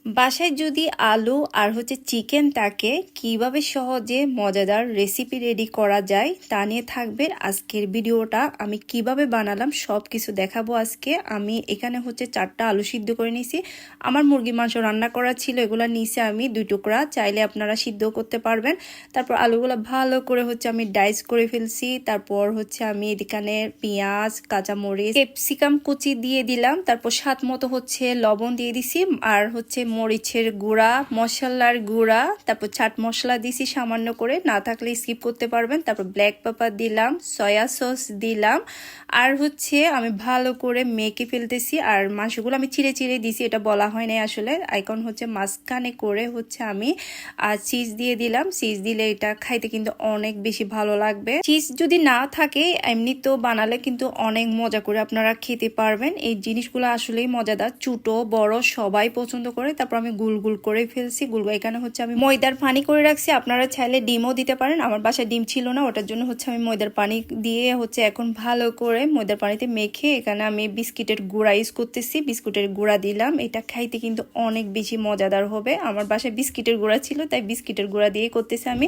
বাসায় যদি আলু আর চিকেন থাকে কিভাবে সহজে মজাদার রেসিপি রেডি করা যায় তা নিয়ে থাকবে আজকের ভিডিওটা। আমি কিভাবে বানালাম সব কিছু দেখাবো আজকে। আমি এখানে 4টা আলু সিদ্ধ করে নিয়েছি। আমার মুরগি মাংস রান্না করা ছিল, এগুলো নিচে আমি 2 টুকরা, চাইলে আপনারা সিদ্ধ করতে পারবেন। তারপর আলুগুলো ভালো করে আমি ডাইস করে ফেলছি। তারপর আমি এখানে পেঁয়াজ, কাঁচামরিচ, ক্যাপসিকাম কুচি দিয়ে দিলাম। তারপর স্বাদ মতো লবণ দিয়ে দিছি, আর মরিচের গুঁড়া, মশলার গুঁড়া, তারপর চাট মশলা দিছি সামান্য করে, না থাকলে স্কিপ করতে পারবেন। তারপর ব্ল্যাক পেপার দিলাম, সয়া সস দিলাম, আর আমি ভালো করে মেখে ফেলতেছি। আর মাংসগুলো আমি চিড়ে চিড়ে দিছি, এটা বলা হয় নাই আসলে। এখন মাঝখানে করে আমি চিজ দিয়ে দিলাম। চিজ দিলে এটা খাইতে কিন্তু অনেক বেশি ভালো লাগবে। চিজ যদি না থাকে এমনি তো বানালে কিন্তু অনেক মজা করে আপনারা খেতে পারবেন। এই জিনিসগুলো আসলেই মজাদার, ছোট বড় সবাই পছন্দ করে। তারপর আমি গুল গুল করে ফেলছি। এখানে আমি ময়দার পানি করে রাখছি, আপনারা চাইলে ডিমও দিতে পারেন। আমার বাসায় ডিম ছিল না, ওটার জন্য আমি ময়দার পানি দিয়ে এখন ভালো করে ময়দার পানিতে মেখে এখানে আমি বিস্কিটের গুঁড়া ইউজ করতেছি। বিস্কুটের গুঁড়া দিলাম, এটা খাইতে কিন্তু অনেক বেশি মজাদার হবে। আমার বাসায় বিস্কিটের গুঁড়া ছিল, তাই বিস্কিটের গুঁড়া দিয়ে করতেছি আমি।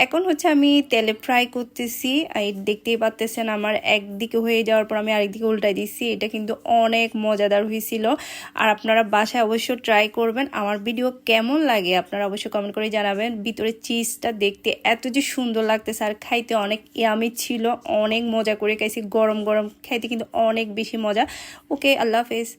এখন আমি তেলে ফ্রাই করতেছি। দেখতেই পাচ্ছেন আমার একদিকে হয়ে যাওয়ার পর আমি আরেকদিকে উল্টাই দিচ্ছি। এটা কিন্তু অনেক মজাদার হয়েছিল। আর আপনারা বাসায় অবশ্যই ট্রাই করবেন। আমার ভিডিও কেমন লাগে আপনারা অবশ্যই কমেন্ট করে জানাবেন। ভিতরে চিজটা দেখতে এত যে সুন্দর লাগতেছে, আর খাইতে অনেক ইয়ামি ছিল। অনেক মজা করে খাইছি, গরম গরম খাইতে কিন্তু অনেক বেশি মজা। ওকে, আল্লাহ হাফেজ।